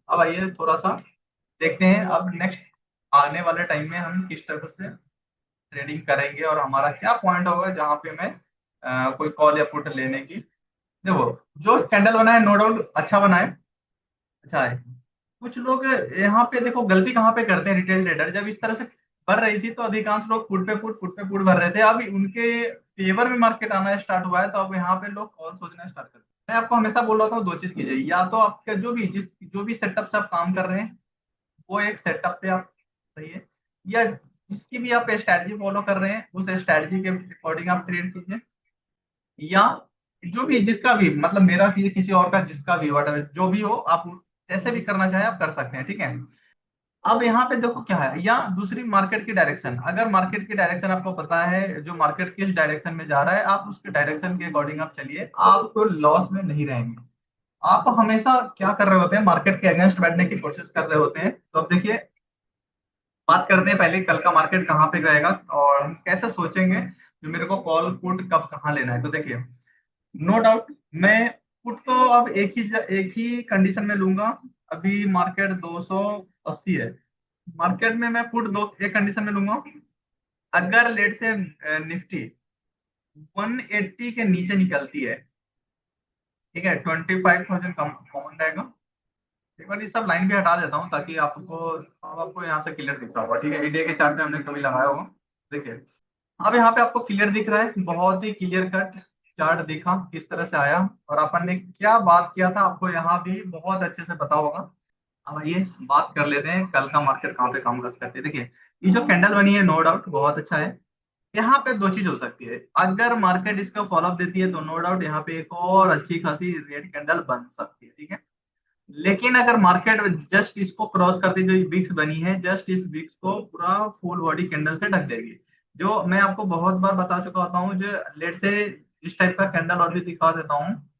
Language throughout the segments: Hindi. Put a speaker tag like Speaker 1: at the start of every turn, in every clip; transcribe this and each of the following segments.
Speaker 1: अब आइए थोड़ा सा देखते हैं अब नेक्स्ट आने वाले टाइम में हम किस तरह से ट्रेडिंग करेंगे और हमारा क्या पॉइंट होगा जहां पे हमें कोई कॉल या पुट लेने की। देखो, जो कैंडल बना है नो डाउट अच्छा बना है, अच्छा है। कुछ लोग यहाँ पे देखो गलती कहाँ पे करते हैं, रिटेल ट्रेडर जब इस तरह से बढ़ रही थी तो अधिकांश लोग पुट पे पुट भर रहे थे। अब उनके फेवर में मार्केट आना स्टार्ट हुआ है तो अब यहाँ पे लोग कॉल सोचना स्टार्ट करते हैं। मैं आपको हमेशा बोल रहा था दो चीज कीजिए, या तो आपका जो भी सेटअप से आप काम कर रहे हैं वो एक सेटअप पे आप सही है, या जिसकी भी आप स्ट्रैटेजी फॉलो कर रहे हैं उस स्ट्रैटेजी के अकॉर्डिंग आप ट्रेड कीजिए, या जो भी जिसका भी मतलब मेरा कीजिए किसी और का जिसका भी whatever, जो भी हो आप जैसे भी करना चाहे आप कर सकते हैं, ठीक है। अब यहाँ पे देखो क्या है, या दूसरी मार्केट की डायरेक्शन, अगर मार्केट की डायरेक्शन आपको पता है जो मार्केट किस डायरेक्शन में जा रहा है आप उसके डायरेक्शन के अकॉर्डिंग आप चलिए, आप तो लॉस में नहीं रहेंगे। आप हमेशा क्या कर रहे होते हैं, मार्केट के अगेंस्ट बैठने की कोशिश कर रहे होते हैं। तो अब देखिए, बात करते हैं पहले कल का मार्केट कहाँ पे रहेगा और हम कैसे सोचेंगे जो मेरे को कॉल पुट कब कहाँ लेना है। तो देखिए, नो डाउट मैं पुट तो अब एक ही कंडीशन में लूंगा। अभी मार्केट 280 है, मार्केट में मैं पुट दो एक कंडीशन में लूंगा। अगर लेट से निफ्टी 180 के नीचे निकलती है, ठीक है, 25,000 कम कॉमन रहेगा। एक बार ये सब लाइन भी हटा देता हूँ ताकि आपको अब आपको यहाँ से क्लियर दिख रहा होगा, ठीक है। इंडिया के चार्ट पे हमने कभी लगाया होगा, देखिए अब यहाँ पे आपको क्लियर दिख रहा है, बहुत ही क्लियर कट चार्ट दिखा किस तरह से आया और अपन ने क्या बात किया था आपको यहाँ भी बहुत अच्छे से पता होगा। अब आइए बात कर लेते हैं कल का मार्केट कहाँ पे काम कर सकते हैं। देखिए, ये जो कैंडल बनी है नो डाउट बहुत अच्छा है। यहाँ पे दो चीज हो सकती है, अगर मार्केट इसका फॉलोअप देती है तो नो डाउट यहाँ पे एक और अच्छी खासी रेड कैंडल बन सकती है, ठीक है। लेकिन अगर मार्केट जस्ट इसको क्रॉस करती जो विक्स बनी है जस्ट इस विक्स को पूरा फुल बॉडी कैंडल से ढक देगी। जो मैं आपको बहुत बार बता चुका होता हूँ, जो लेट से इस टाइप का कैंडल और भी दिखा देता हूँ।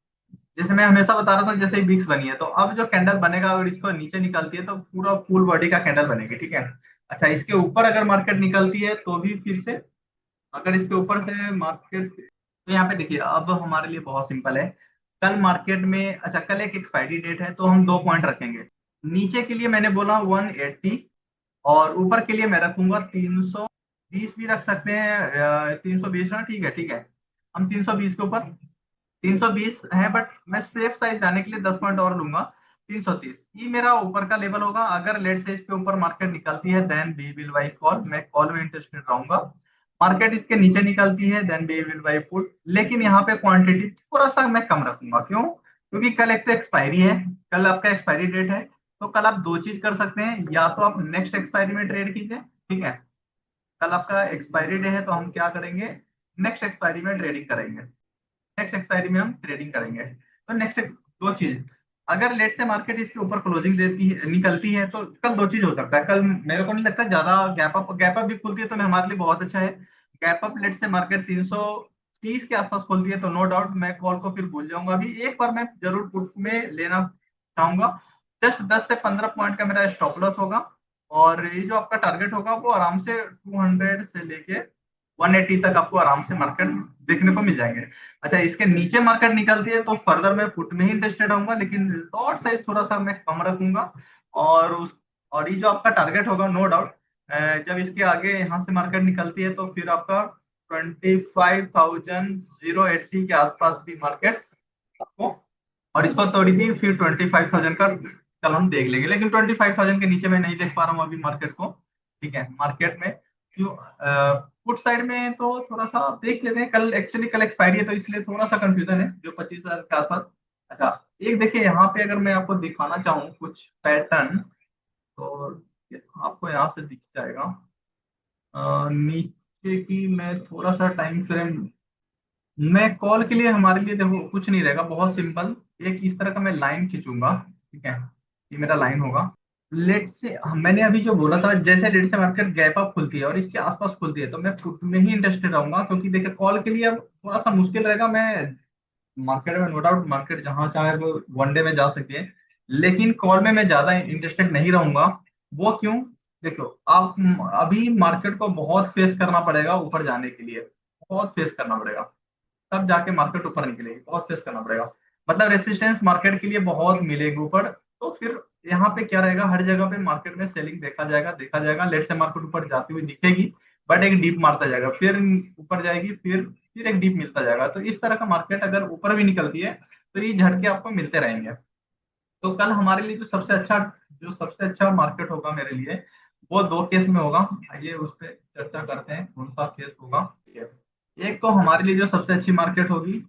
Speaker 1: जैसे मैं हमेशा बता रहा था जैसे ही विक्स बनी है तो अब जो कैंडल बनेगा अगर इसको नीचे निकलती है तो पूरा फुल बॉडी का कैंडल बनेगी, ठीक है। अच्छा, इसके ऊपर अगर मार्केट निकलती है तो भी फिर से, अगर इसके ऊपर से मार्केट, तो यहाँ पे देखिए अब हमारे लिए बहुत सिंपल है। कल मार्केट में, अच्छा कल एक एक्सपायरी डेट है तो हम दो पॉइंट रखेंगे। नीचे के लिए मैंने बोला 180 और ऊपर के लिए मैं रखूंगा 320 भी रख सकते हैं, 320 ना, ठीक है ठीक है। हम 320 के ऊपर 320 है बट मैं सेफ साइड जाने के लिए 10 पॉइंट और लूंगा। 330 ये मेरा ऊपर का लेवल होगा। अगर लेट से इसके ऊपर मार्केट निकलती है then we will buy call, मैं कॉल में इंटरेस्टेड रहूंगा। मार्केट इसके नीचे निकलती है then we will buy put, लेकिन यहाँ पे क्वांटिटी थोड़ा सा मैं कम रखूंगा। क्यों? क्योंकि कल एक तो एक्सपायरी है, कल आपका एक्सपायरी डेट है। तो कल आप दो चीज कर सकते हैं, या तो आप नेक्स्ट एक्सपायरी में ट्रेड कीजिए, ठीक है। कल आपका एक्सपायरी डे है तो हम क्या करेंगे, नेक्स्ट एक्सपायरी में ट्रेडिंग करेंगे, नेक्स्ट एक्सपायरी में हम ट्रेडिंग करेंगे। तो नेक्स्ट दो चीज, अगर लेट से मार्केट इसके ऊपर क्लोजिंग देती है निकलती है तो कल दो चीज हो सकता है। कल मेरे को नहीं लगता ज्यादा गैप अप भी खुलती है तो हमारे लिए बहुत अच्छा है। गैप अप लेट से मार्केट 330 के आसपास खुलती है तो नो डाउट मैं कॉल को फिर भूल जाऊंगा। अभी एक बार मैं जरूर पुट में लेना चाहूंगा। जस्ट 10 से 15 पॉइंट का मेरा स्टॉप लॉस होगा और ये जो आपका टारगेट होगा वो आराम से 200 से लेके 180 तक आपको आराम से मार्केट देखने को मिल जाएंगे। अच्छा, इसके नीचे मार्केट निकलती है तो फर्दर मैं पुट में ही इंटरेस्टेड रहूंगा, लेकिन लॉट साइज थोड़ा सा मैं कम रखूंगा। और उस और ये जो आपका टारगेट होगा नो डाउट, जब इसके आगे यहाँ से मार्केट निकलती है तो फिर आपका 25,080 के आसपास भी मार्केट आपको, और इसको तोड़ी थी फिर 25,000 का कल हम देख लेंगे, लेकिन 25,000 के नीचे मैं नहीं देख पा रहा हूँ अभी मार्केट को, ठीक है। मार्केट में क्यों, पुट साइड में तो थोड़ा सा देख लेते हैं, कल एक्चुअली कल एक्सपायरी है तो इसलिए थोड़ा सा कंफ्यूजन है जो 25,000 के आसपास। अच्छा, एक देखिए यहाँ पे अगर मैं आपको दिखाना चाहूँ कुछ पैटर्न तो ये आपको यहाँ से दिख जाएगा। नीचे की मैं थोड़ा सा टाइम फ्रेम, मैं कॉल के लिए हमारे लिए देखो कुछ नहीं रहेगा, बहुत सिंपल। एक इस तरह का मैं लाइन खींचूंगा, ठीक है, ये मेरा लाइन होगा। लेट से मैंने अभी जो बोला था जैसे लेट से मार्केट गैप अप खुलती है और इसके आसपास खुलती है तो मैं पुट में ही इंटरेस्टेड रहूंगा, क्योंकि देखिए कॉल के लिए अब थोड़ा सा मुश्किल रहेगा। मैं मार्केट में नो डाउट मार्केट जहां चाहे वो वन डे में जा सकती है, लेकिन कॉल में मैं ज्यादा इंटरेस्टेड नहीं रहूंगा। वो क्यों? देखो, आप अभी मार्केट को बहुत फेस करना पड़ेगा ऊपर जाने के लिए, बहुत फेस करना पड़ेगा, तब जाके मार्केट ऊपर निकलेगी, बहुत फेस करना पड़ेगा। मतलब रेसिस्टेंस मार्केट के लिए बहुत मिलेगी ऊपर। तो फिर यहाँ पे क्या रहेगा, हर जगह पे मार्केट में सेलिंग देखा जाएगा, लेट से मार्केट ऊपर जाती हुई दिखेगी, बट एक डीप मारता जाएगा, फिर ऊपर जाएगी, फिर एक डीप मिलता जाएगा। तो इस तरह का मार्केट अगर ऊपर भी निकलती है तो ये झटके आपको मिलते रहेंगे। तो कल हमारे लिए जो सबसे अच्छा मार्केट होगा मेरे लिए, वो दो केस में होगा। आइए उस पर चर्चा करते हैं, कौन सा केस होगा। एक तो हमारे लिए जो सबसे अच्छी मार्केट होगी,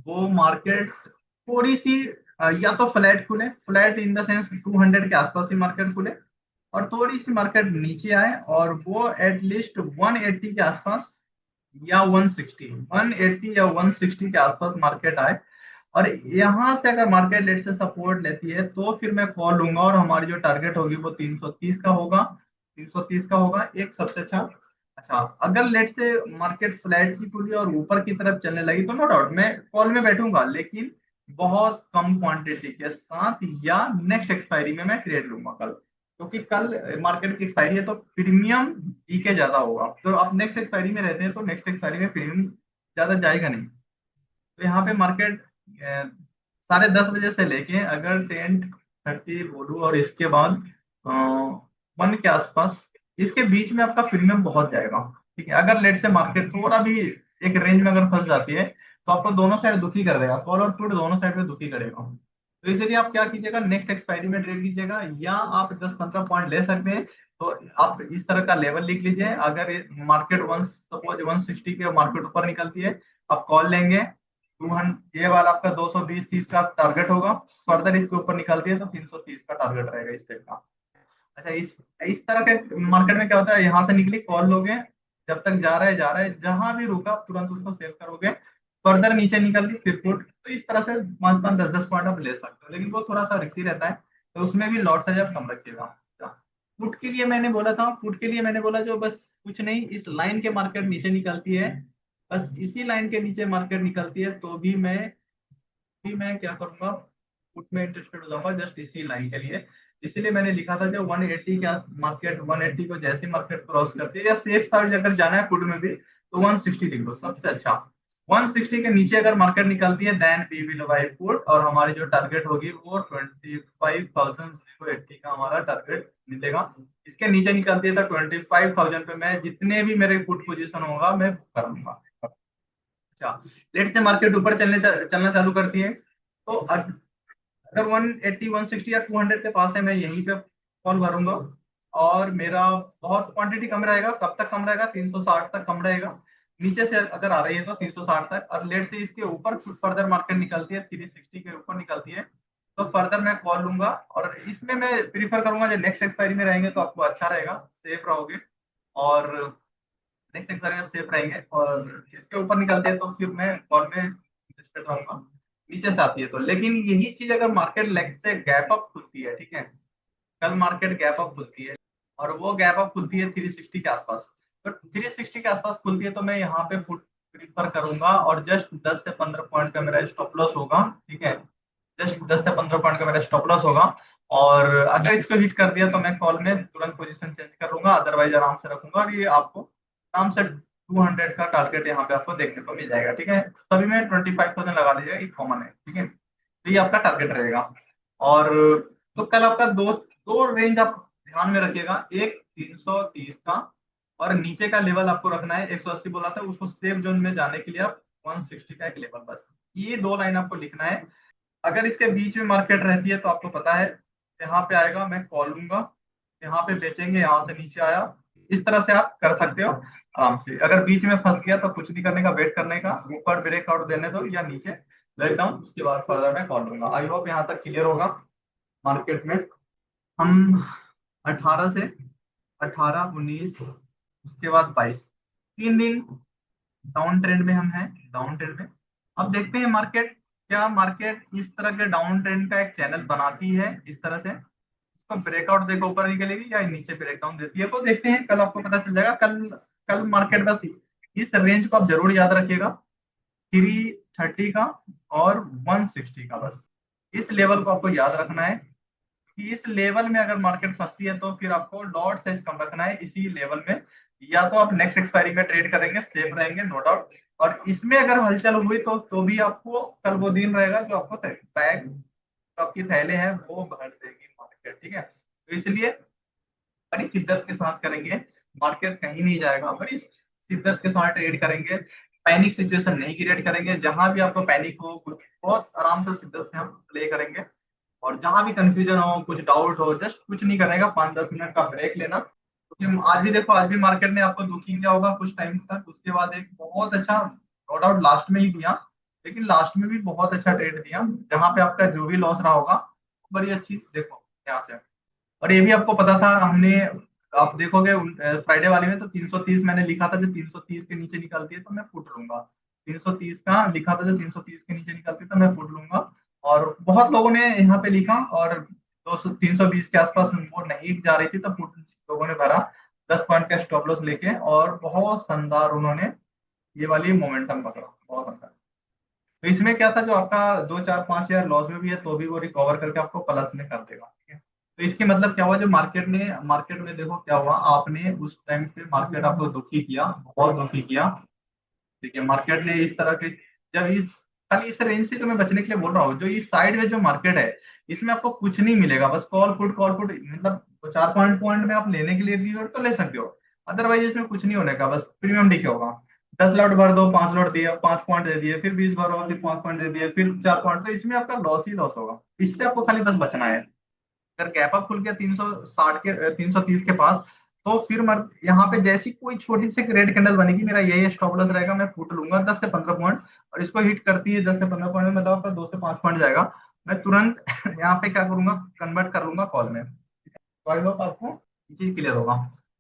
Speaker 1: वो मार्केट थोड़ी सी या तो फ्लैट खुले, फ्लैट इन द सेंस 200 के आसपास ही मार्केट खुले, और थोड़ी सी मार्केट नीचे आए, और वो एटलीस्ट 180 के आसपास या 160, 180 या 160 के आसपास मार्केट आए। और यहाँ से अगर मार्केट लेट से सपोर्ट लेती है तो फिर मैं कॉल लूंगा, और हमारी जो टारगेट होगी वो 330 का होगा। 330 का होगा एक सबसे अच्छा। अच्छा, अगर लेट से मार्केट फ्लैट की खुली और ऊपर की तरफ चलने लगी तो नो डाउट मैं कॉल में बैठूंगा, लेकिन बहुत कम क्वांटिटी के साथ, या नेक्स्ट एक्सपायरी में मैं ट्रेड लूंगा कल, क्योंकि कल मार्केट की एक्सपायरी है तो प्रीमियम जी के ज्यादा होगा। तो आप नेक्स्ट एक्सपायरी में रहते हैं तो नेक्स्ट एक्सपायरी में प्रीमियम ज्यादा जाएगा नहीं। तो यहाँ पे मार्केट 10:30 बजे से लेके अगर 10:30 बोलूँ, और इसके बाद 1 के आसपास, इसके बीच में आपका प्रीमियम बहुत जाएगा। ठीक है, अगर लेट से मार्केट थोड़ा भी एक रेंज में अगर फंस जाती है तो आपको दोनों साइड दुखी कर देगा, कॉल और पुट दोनों साइड में दुखी करेगा। तो इसलिए आप क्या कीजिएगा, नेक्स्ट एक्सपायरी में ट्रेड कीजिएगा, या आप 10-15 पॉइंट ले सकते हैं। तो आप इस तरह का लेवल लिख लीजिए, अगर मार्केट वन सपोज 160 के मार्केट ऊपर निकलती है, आप कॉल लेंगे। 200 ये वाला आपका 220-30 का टारगेट होगा, फर्दर इसके ऊपर निकलती है तो 330 का टारगेट रहेगा इस टाइप का। अच्छा, इस तरह के मार्केट में क्या होता है, यहाँ से निकली कॉल लोगे, जब तक जा रहा है जहां भी रुका तुरंत उसको सेल करोगे, फर्दर नीचे निकल ली फिर पुट, तो इस तरह से 5-5 10-10 पॉइंट आप ले सकते हो, लेकिन वो थोड़ा सा रिस्की रहता है, तो उसमें भी लॉट साइज आप कम रखिएगा। पुट के लिए मैंने बोला था, पुट के लिए मैंने बोला जो बस कुछ नहीं, इस लाइन के मार्केट नीचे निकलती है, बस इसी लाइन के नीचे मार्केट निकलती है तो भी मैं क्या करूंगा, पुट में इंटरेस्टेड हो जाऊंगा जस्ट इसी लाइन के लिए। इसीलिए मैंने लिखा था जो 180 का मार्केट, 180 को जैसी मार्केट क्रॉस करती है, या सेफ साइड अगर जाना है पुट में भी तो 160 लिख लो सबसे अच्छा। 160 के नीचे अगर मार्केट निकलती है then we will buy put, और हमारी जो टारगेट होगी वो 25,080 का हमारा टारगेट मिलेगा। इसके नीचे निकलती है तो 25,000 पे मैं जितने भी मेरे पुट पोजीशन होगा मैं बुक कर लूंगा। अच्छा, लेट से मार्केट ऊपर चलना चालू करती है तो अगर 180 160 या 200 के पास है, मैं यहीं पे कॉल भरूंगा, और मेरा बहुत क्वांटिटी कम रहेगा। कब तक कम रहेगा, 360 तक कम रहेगा। नीचे से अगर आ रही है तो 360 तक, और लेट से इसके ऊपर फर्दर मार्केट निकलती है, 360 के ऊपर निकलती है, तो फर्दर मैं कॉल लूंगा। और इसमें मैं प्रीफर करूंगा जो नेक्स्ट एक्सपायरी में रहेंगे तो आपको अच्छा रहेगा, सेफ रहोगे, और नेक्स्ट एक्सपायरी में सेफ रहेंगे। और इसके ऊपर निकलते हैं तो फिर मैं कॉल में इंटरेस्टेड रहूंगा, नीचे से आती है तो। लेकिन यही चीज अगर मार्केट लेग से गैप अप खुलती है, ठीक है, कल मार्केट गैप अप खुलती है, और वो गैप अप खुलती है 360 के आसपास, तो 360 के आसपास खुलती है तो मैं यहाँ पे पुट प्रीफर करूंगा, और जस्ट 10 से 15 पॉइंट का मेरा स्टॉप लॉस होगा। ठीक है, जस्ट 10 से 15 पॉइंट का मेरा स्टॉप लॉस होगा, और अगर इसको हिट कर दिया तो मैं कॉल में तुरंत पोजीशन चेंज कर लूंगा, अदरवाइज आराम से रखूंगा, और ये आपको आराम से 200 का टारगेट यहाँ पे आपको देखने को मिल जाएगा। ठीक है, सभी में 25,000 लगा लीजिएगा, ये कॉमन है। ठीक है, तो ये आपका टारगेट रहेगा। और तो कल आपका दो दो रेंज आप ध्यान में रखिएगा, एक 330 का, और नीचे का लेवल आपको रखना है 180 बोला था, उसको सेफ जोन में जाने के लिए आप 160 का एक लेवल, बस ये दो लाइन आपको लिखना है। अगर इसके बीच में मार्केट रहती है तो आपको पता है यहाँ पे आएगा मैं कॉल लूंगा, यहाँ पे बेचेंगे, यहाँ से नीचे आया, इस तरह से आप कर सकते हो आराम से। अगर बीच में फंस गया तो कुछ नहीं करने का, वेट करने का, ऊपर ब्रेकआउट देने दो या नीचे ब्रेक डाउन, उसके बाद फर्दर मैं कॉल लूंगा। आई होप यहाँ तक क्लियर होगा। मार्केट में हम 18 से 18 19 उसके बाद 22, 3 दिन डाउन ट्रेंड में हम हैं, डाउन ट्रेंड में। अब देखते हैं मार्केट, क्या मार्केट इस तरह के डाउन ट्रेंड का एक चैनल बनाती है इस तरह से, इसको ब्रेकआउट देखो ऊपर निकलेगी या नीचे ब्रेकडाउन देती है, तो देखते हैं, कल आपको पता चल जाएगा। कल कल मार्केट बस इस रेंज को आप जरूर याद रखिएगा, 330 का और 160 का, बस इस लेवल को आपको याद रखना है कि इस लेवल में अगर मार्केट फंसती है तो फिर आपको लॉट साइज कम रखना है इसी लेवल में, या तो आप नेक्स्ट एक्सपायरी में ट्रेड करेंगे, सेफ रहेंगे नो डाउट। और इसमें अगर हलचल हुई तो भी आपको कल वो दिन रहेगा जो आपको बैग जो आपकी थैले हैं वो भर देगी मार्केट, ठीक है। तो इसलिए बड़ी शिद्दत के साथ करेंगे, मार्केट कहीं नहीं जाएगा, बड़ी शिद्दत के साथ ट्रेड करेंगे, पैनिक सिचुएशन नहीं क्रिएट करेंगे। जहां भी आपको पैनिक हो, कुछ बहुत आराम से शिद्दत से हम प्ले करेंगे। और जहां भी कंफ्यूजन हो, कुछ डाउट हो, जस्ट कुछ नहीं करेगा, 5-10 मिनट का ब्रेक लेना, क्योंकि आज भी देखो, आज भी मार्केट ने आपको दुखी किया होगा कुछ टाइम तक, उसके बाद एक बहुत अच्छा, नो डाउट लास्ट में ही दिया, लेकिन लास्ट में भी बहुत अच्छा ट्रेड दिया, जहां पे आपका जो भी लॉस रहा होगा बड़ी अच्छी, देखो यहाँ से। और ये भी आपको पता था हमने, आप देखोगे फ्राइडे वाले में तो 330 मैंने लिखा था, जो 330 के नीचे निकलती है तो मैं फुट लूंगा। 330 का लिखा था, जो 330 के नीचे निकलती है तो मैं फुट लूंगा। और बहुत लोगों ने यहाँ पे लिखा, और 320 के आसपास वो नहीं जा रही थी तो फुट लोगों ने भरा, 10 पॉइंट का स्टॉप लॉस लेके, और बहुत शानदार उन्होंने ये वाली मोमेंटम पकड़ा, बहुत शानदार। तो इसमें क्या था, जो आपका 2-4-5 हजार लॉस में भी है तो भी वो रिकवर करके आपको प्लस में कर देगा, ठीक है। तो इसके मतलब क्या हुआ, जो मार्केट में देखो क्या हुआ, आपने उस टाइम पे मार्केट आपको दुखी किया, बहुत दुखी किया, ठीक है। मार्केट ने इस तरह के, जब इस, खाली इस रेंज से तो मैं बचने के लिए बोल रहा हूँ, जो इस साइड में जो मार्केट है, इसमें आपको कुछ नहीं मिलेगा, बस कॉल पुट मतलब 4 पॉइंट पॉइंट में आप लेने के लिए रिवर्ट तो ले सकते हो, अदरवाइज इसमें कुछ नहीं होने का, बस प्रीमियम डीके होगा। 10 लॉट भर दो, 5 लॉट दिए, 5 पॉइंट दे दिए, फिर 20 भरो, फिर 5 पॉइंट दे दिए, फिर 4 पॉइंट, तो इसमें आपका लॉस ही लॉस होगा। इससे आपको खाली बस बचना है। अगर गैप अप खुल गया 360 के 330 के पास, तो फिर मर यहाँ पे जैसी कोई छोटी सी रेड कैंडल बनेगी, मेरा यही स्टॉप लॉस रहेगा, मैं फुट लूंगा 10 से 15 पॉइंट। और इसको हिट करती है 10 से 15 पॉइंट में, मतलब आपका 2 से 5 पॉइंट जाएगा, मैं तुरंत यहाँ पे क्या करूंगा, कन्वर्ट कर लूंगा कॉल में। तो आई होप आपको ये चीज क्लियर होगा।